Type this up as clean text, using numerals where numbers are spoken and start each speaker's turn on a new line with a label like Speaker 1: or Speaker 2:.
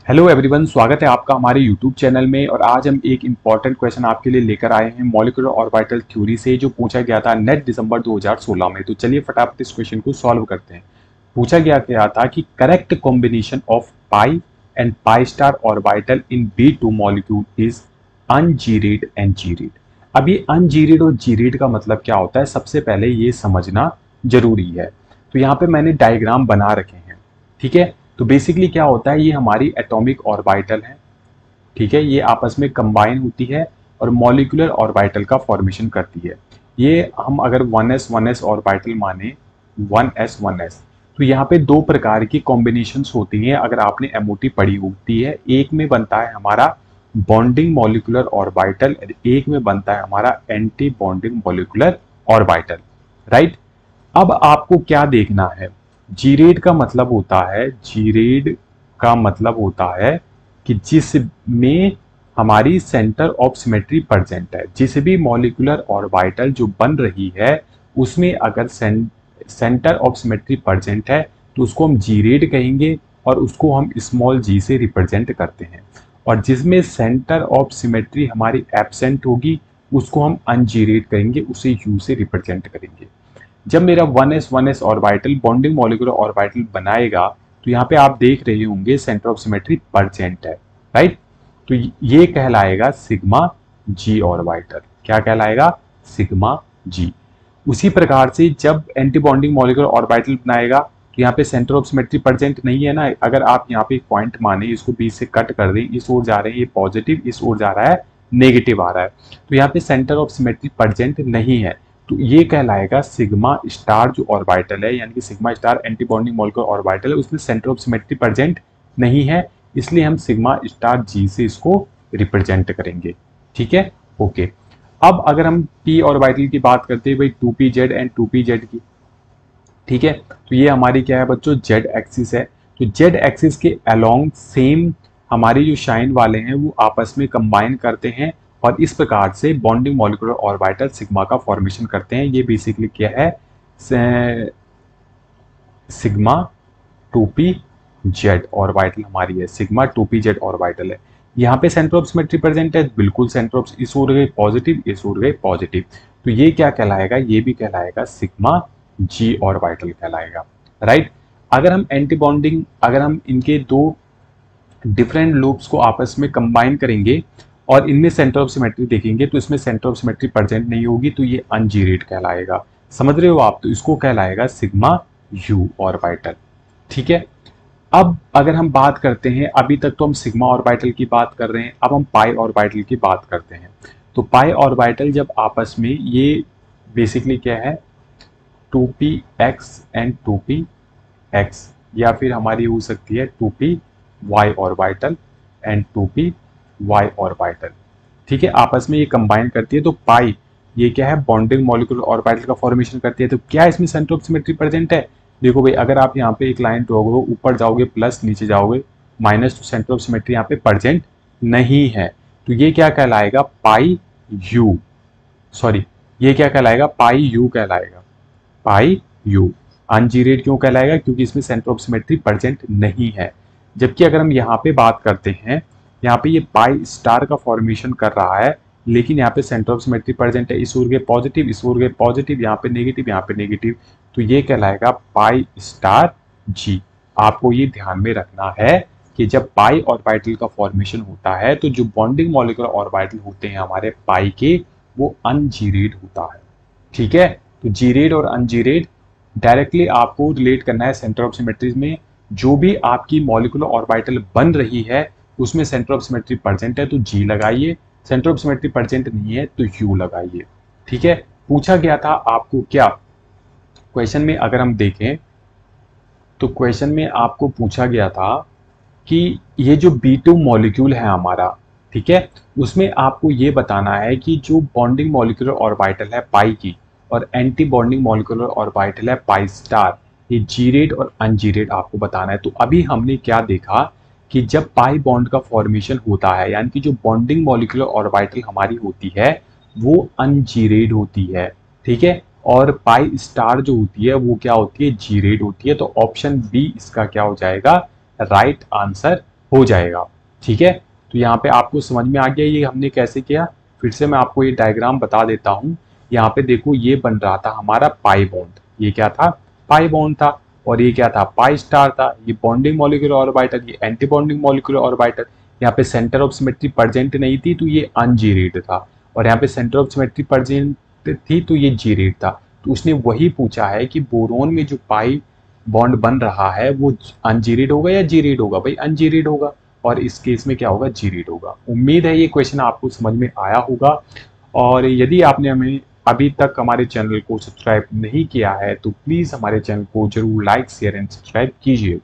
Speaker 1: Hello everyone, स्वागत है आपका हमारे यूट्यूब चैनल में। और आज हम एक इम्पॉर्टेंट क्वेश्चन आपके लिए लेकर आए हैं मॉलिक्यूलर ऑर्बिटल थ्योरी से, जो पूछा गया था नेट दिसंबर 2016 में। तो चलिए फटाफट इस क्वेश्चन को सॉल्व करते हैं। पूछा गया था कि correct combination of pi and pi star orbital in B2 molecule is ungeared and geared. अब ये अनजीरेड और जीरेड का मतलब क्या होता है, सबसे पहले ये समझना जरूरी है। तो यहाँ पे मैंने डायग्राम बना रखे हैं, ठीक है। तो बेसिकली क्या होता है, ये हमारी एटॉमिक ऑर्बिटल है, ठीक है। ये आपस में कंबाइन होती है और मॉलिक्यूलर ऑर्बिटल का फॉर्मेशन करती है। ये हम अगर 1s ऑर्बिटल माने, 1s तो यहाँ पे दो प्रकार की कॉम्बिनेशंस होती हैं। अगर आपने एमओटी पढ़ी होती है, एक में बनता है हमारा बॉन्डिंग मॉलिक्यूलर ऑर्बिटल, एक में बनता है हमारा anti bonding molecular orbital, right. अब आपको क्या देखना है, जीरेड का मतलब होता है, जीरेड का मतलब होता है कि जिसमें हमारी सेंटर ऑफ सिमेट्री प्रेजेंट है। जिस भी मॉलिक्यूलर ऑर्बिटल जो बन रही है उसमें अगर सेंटर ऑफ सिमेट्री प्रेजेंट है तो उसको हम जीरेड कहेंगे और उसको हम स्मॉल जी से रिप्रेजेंट करते हैं। और जिसमें सेंटर ऑफ सिमेट्री हमारी एब्सेंट होगी उसको हम अनजीरेड कहेंगे, उसे यू से रिप्रेजेंट करेंगे। जब मेरा 1s orbital bonding molecular orbital बनाएगा तो यहाँ पे आप देख रहे होंगे सेंटर ऑफ सिमेट्री परसेंट है, राइट। तो ये कहलाएगा सिग्मा जी ऑर्बिटल। क्या कहलाएगा? सिग्मा जी। उसी प्रकार से जब एंटी बॉन्डिंग मॉलिक्यूलर ऑर्बिटल बनाएगा तो यहाँ पे सेंटर ऑफ सिमेट्री प्रेजेंट नहीं है ना। अगर आप यहाँ पे एक पॉइंट माने, इसको बीच से कट कर दें, इस ओर जा रहे हैं ये पॉजिटिव, इस ओर जा रहा है नेगेटिव आ रहा है, तो यहाँ पे सेंटर ऑफ सिमेट्री प्रेजेंट नहीं है। तो ये कहलाएगा सिग्मा स्टार जो ऑर्बिटल है, यानी कि sigma star anti bonding molecular orbital है, उसमें सेंटर ऑफ सिमेट्री प्रेजेंट नहीं है, इसलिए हम सिग्मा स्टार जी से इसको रिप्रेजेंट करेंगे, ठीक है, ओके। अब अगर हम पी ऑर्बिटल की बात करते हैं भाई, 2pz एंड 2pz की, ठीक है। तो ये हमारी क्या है बच्चों, जेड एक्सिस है। तो जेड एक्सिस के अलोंग सेम हमारे जो शाइन वाले हैं वो आपस में कंबाइन करते हैं और इस प्रकार से बॉन्डिंग मॉलिक्यूलर ऑर्बिटल सिग्मा का फॉर्मेशन करते हैं। ये बेसिकली क्या है, सिग्मा 2pz ऑर्बिटल हमारी है, सिग्मा 2pz ऑर्बिटल है। यहाँ पे सेंटर ऑफ सिमेट्री प्रेजेंट है, बिल्कुल सेंटर ऑफ, इस ओर गए पॉजिटिव, इस ओर गए पॉजिटिव, तो ये क्या कहलाएगा, ये भी कहलाएगा सिग्मा जी ऑर्बिटल कहलाएगा, राइट। अगर हम एंटी बॉन्डिंग, अगर हम इनके दो डिफरेंट लूप्स को आपस में कंबाइन करेंगे और इनमें सेंटर ऑफ सिमेट्री देखेंगे तो इसमें सेंटर ऑफ सिमेट्री प्रेजेंट नहीं होगी, तो ये अनजीरेड कहलाएगा। समझ रहे हो आप? तो इसको कहलाएगा सिग्मा यू ऑर्बिटल, ठीक है। अब अगर हम बात करते हैं, अभी तक तो हम सिग्मा ऑर्बिटल की बात कर रहे हैं, अब हम पाई ऑर्बिटल की बात करते हैं। तो पाई ऑर्बिटल जब आपस में, ये बेसिकली क्या है, 2px एंड 2px, या फिर हमारी हो सकती है 2py orbital and 2py orbital, ठीक है, आपस में ये कंबाइन करती है। तो पाई ये क्या है, बॉन्डिंग मॉलिक्यूलर ऑर्बिटल का फॉर्मेशन करती है। तो क्या इसमें सेंटर ऑफ सिमेट्री प्रेजेंट है? देखो भाई, अगर आप यहाँ पे एक लाइन ड्रॉ करो, ऊपर जाओगे प्लस, नीचे जाओगे माइनस, तो सेंटर ऑफ सिमेट्री यहाँ पे प्रेजेंट नहीं है। तो ये क्या कहलाएगा, पाई यू, सॉरी, ये क्या कहलाएगा, पाई यू कहलाएगा, पाई यू। अनजीरेड क्यों कहलाएगा? क्योंकि इसमें सेंटर ऑफ सिमेट्री प्रेजेंट नहीं है। जबकि अगर हम यहाँ पे बात करते हैं, यहाँ पे ये पाई स्टार का फॉर्मेशन कर रहा है, लेकिन यहाँ पे सेंटर ऑफ सिमेट्री प्रेजेंट है, इस ओर गए पॉजिटिव, इस ओर गए पॉजिटिव, यहाँ पे नेगेटिव, यहाँ पे नेगेटिव, तो ये कहलाएगा पाई स्टार जी। आपको ये ध्यान में रखना है कि जब पाई ऑर्बिटल का फॉर्मेशन होता है तो जो बॉन्डिंग मॉलिक्यूलर ऑर्बिटल होते हैं हमारे पाई के, वो अनजीरेड होता है, ठीक है। तो जीरेड और अनजीरेड डायरेक्टली आपको रिलेट करना है सेंटर ऑफ सिमेट्री में। जो भी आपकी मॉलिक्यूलर ऑर्बिटल बन रही है उसमें सेंटर ऑफ सिमेट्री प्रेजेंट है तो जी लगाइए, सेंटर ऑफ सिमेट्री प्रेजेंट नहीं है तो यू लगाइए, ठीक है। पूछा गया था आपको क्या, क्वेश्चन में अगर हम देखें तो क्वेश्चन में आपको पूछा गया था कि ये जो B2 मॉलिक्यूल है हमारा, ठीक है, उसमें आपको ये बताना है कि जो बॉन्डिंग मॉलिक्यूलर ऑर्बिटल है पाई की और एंटी बॉन्डिंग मॉलिक्यूलर ऑर्बिटल है पाई स्टार, ये जीरेड और अनजीरेड आपको बताना है। तो अभी हमने क्या देखा कि जब पाई बॉन्ड का फॉर्मेशन होता है, यानी कि जो बॉन्डिंग मॉलिक्यूलर ऑर्बिटल हमारी होती है वो अनजीरेड होती है, ठीक है, और पाई स्टार जो होती है वो क्या होती है, जीरेड होती है। तो ऑप्शन बी इसका क्या हो जाएगा, राइट आंसर हो जाएगा। ठीक है, तो यहाँ पे आपको समझ में आ गया ये हमने कैसे किया। फिर से मैं आपको ये डायग्राम बता देता हूँ। यहाँ पे देखो ये बन रहा था हमारा पाई बॉन्ड, ये क्या था, पाई बॉन्ड था, और ये क्या था, पाई स्टार था। ये बॉन्डिंग मॉलिक्यूलर ऑर्बिटल, ये एंटी बॉन्डिंग मॉलिक्यूलर ऑर्बिटल। यहाँ पे सेंटर ऑफ सिमेट्री प्रेजेंट नहीं थी तो ये अनजीरिड था, और यहाँ पे सेंटर ऑफ सिमेट्री प्रेजेंट थी तो ये जीरिड था। तो उसने वही पूछा है कि बोरोन में जो पाई बॉन्ड बन रहा है वो अनजीरिड होगा या जीरिड होगा। भाई अनजीरिड होगा, और इस केस में क्या होगा, जीरिड होगा। उम्मीद है ये क्वेश्चन आपको समझ में आया होगा। और यदि आपने हमें अभी तक हमारे चैनल को सब्सक्राइब नहीं किया है तो प्लीज़ हमारे चैनल को जरूर लाइक शेयर एंड सब्सक्राइब कीजिए।